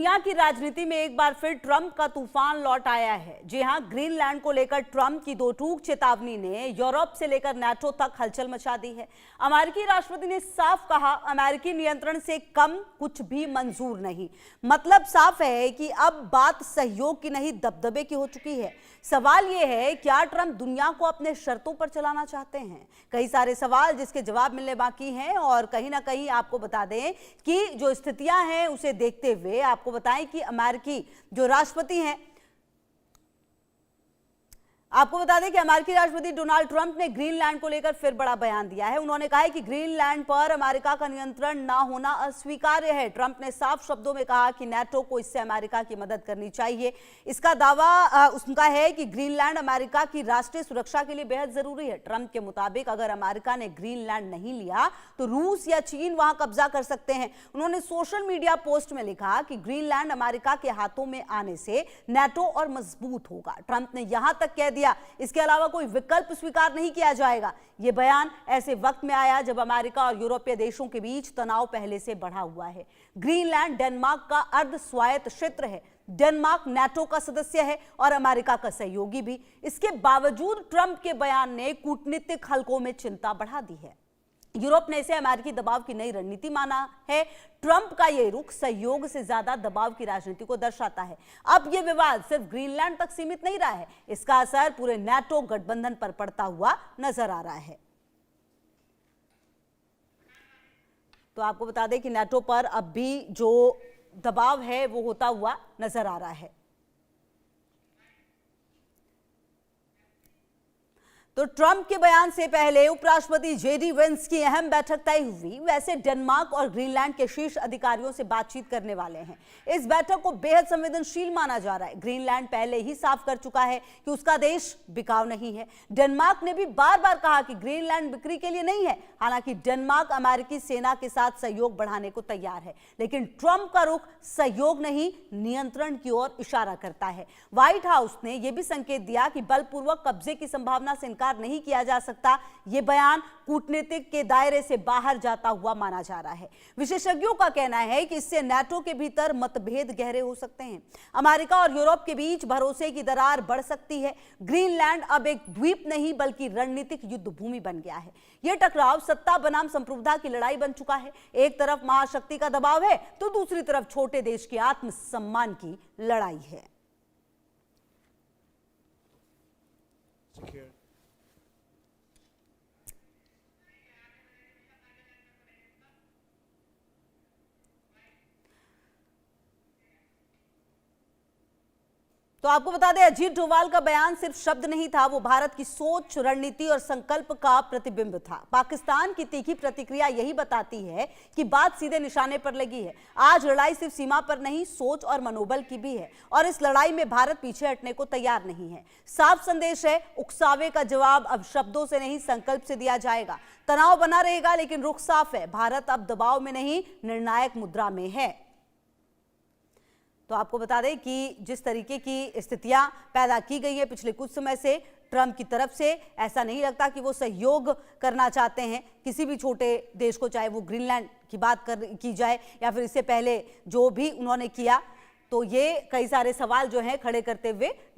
दुनिया की राजनीति में एक बार फिर ट्रंप का तूफान लौट आया है। जी हां, ग्रीनलैंड को लेकर ट्रंप की दो टूक चेतावनी ने यूरोप से लेकर नाटो तक हलचल मचा दी है। अमेरिकी राष्ट्रपति ने साफ कहा, अमेरिकी नियंत्रण से कम कुछ भी मंजूर नहीं। मतलब साफ है कि अब बात सहयोग की नहीं, दबदबे की हो चुकी है। सवाल यह है, क्या ट्रंप दुनिया को अपने शर्तों पर चलाना चाहते हैं? कई सारे सवाल जिसके जवाब मिलने बाकी हैं और कहीं ना कहीं आपको बता दें कि जो स्थितियां हैं उसे देखते हुए आपको बताएं कि अमेरिकी जो राष्ट्रपति हैं, आपको बता दें कि अमेरिकी राष्ट्रपति डोनाल्ड ट्रंप ने ग्रीनलैंड को लेकर फिर बड़ा बयान दिया है। उन्होंने कहा है कि ग्रीनलैंड पर अमेरिका का नियंत्रण ना होना अस्वीकार्य है। ट्रंप ने साफ शब्दों में कहा कि नाटो को इससे अमेरिका की मदद करनी चाहिए। इसका दावा उनका है कि ग्रीनलैंड अमेरिका की राष्ट्रीय सुरक्षा के लिए बेहद जरूरी है। ट्रंप के मुताबिक अगर अमेरिका ने ग्रीनलैंड नहीं लिया तो रूस या चीन वहां कब्जा कर सकते हैं। उन्होंने सोशल मीडिया पोस्ट में लिखा कि ग्रीनलैंड अमेरिका के हाथों में आने से नाटो और मजबूत होगा। ट्रंप ने यहां तक कह दिया, इसके अलावा कोई विकल्प स्वीकार नहीं किया जाएगा। यह बयान ऐसे वक्त में आया जब अमेरिका और यूरोपीय देशों के बीच तनाव पहले से बढ़ा हुआ है। ग्रीनलैंड डेनमार्क का अर्ध स्वायत्त क्षेत्र है। डेनमार्क नाटो का सदस्य है और अमेरिका का सहयोगी भी। इसके बावजूद ट्रंप के बयान ने कूटनीतिक हलकों में चिंता बढ़ा दी है। यूरोप ने इसे अमेरिकी दबाव की नई रणनीति माना है। ट्रंप का यह रुख सहयोग से ज्यादा दबाव की राजनीति को दर्शाता है। अब यह विवाद सिर्फ ग्रीनलैंड तक सीमित नहीं रहा है, इसका असर पूरे नाटो गठबंधन पर पड़ता हुआ नजर आ रहा है। तो आपको बता दें कि नाटो पर अब भी जो दबाव है वो होता हुआ नजर आ रहा है। तो ट्रंप के बयान से पहले उपराष्ट्रपति जेडी वेंस की अहम बैठक तय हुई। वैसे डेनमार्क और ग्रीनलैंड के शीर्ष अधिकारियों से बातचीत करने वाले हैं। इस बैठक को बेहद संवेदनशील माना जा रहा है। ग्रीनलैंड पहले ही साफ कर चुका है कि उसका देश बिकाऊ नहीं है। डेनमार्क ने भी बार बार कहा कि ग्रीनलैंड बिक्री के लिए नहीं है। हालांकि डेनमार्क अमेरिकी सेना के साथ सहयोग बढ़ाने को तैयार है, लेकिन ट्रंप का रुख सहयोग नहीं, नियंत्रण की ओर इशारा करता है। व्हाइट हाउस ने यह भी संकेत दिया कि बलपूर्वक कब्जे की संभावना से इनकार नहीं किया जा सकता। यह बयान कूटनीतिक के दायरे से बाहर जाता हुआ माना जा रहा है। विशेषज्ञों का कहना है कि इससे नाटो के भीतर मतभेद गहरे हो सकते हैं। अमेरिका और यूरोप के बीच भरोसे की दरार बढ़ सकती है। ग्रीनलैंड अब एक द्वीप नहीं बल्कि रणनीतिक युद्ध भूमि बन गया है। यह टकराव सत्ता बनाम संप्रभुता की लड़ाई बन चुका है। एक तरफ महाशक्ति का दबाव है तो दूसरी तरफ छोटे देश के आत्मसम्मान की लड़ाई है। तो आपको बता दें, अजीत डोभाल का बयान सिर्फ शब्द नहीं था, वो भारत की सोच, रणनीति और संकल्प का प्रतिबिंब था। पाकिस्तान की तीखी प्रतिक्रिया यही बताती है कि बात सीधे निशाने पर लगी है। आज लड़ाई सिर्फ सीमा पर नहीं, सोच और मनोबल की भी है और इस लड़ाई में भारत पीछे हटने को तैयार नहीं है। साफ संदेश है, उकसावे का जवाब अब शब्दों से नहीं, संकल्प से दिया जाएगा। तनाव बना रहेगा लेकिन रुख साफ है। भारत अब दबाव में नहीं, निर्णायक मुद्रा में है। तो आपको बता दें कि जिस तरीके की स्थितियां पैदा की गई है पिछले कुछ समय से ट्रंप की तरफ से, ऐसा नहीं लगता कि वो सहयोग करना चाहते हैं किसी भी छोटे देश को, चाहे वो ग्रीनलैंड की बात की जाए या फिर इससे पहले जो भी उन्होंने किया। तो ये कई सारे सवाल जो हैं खड़े करते हुए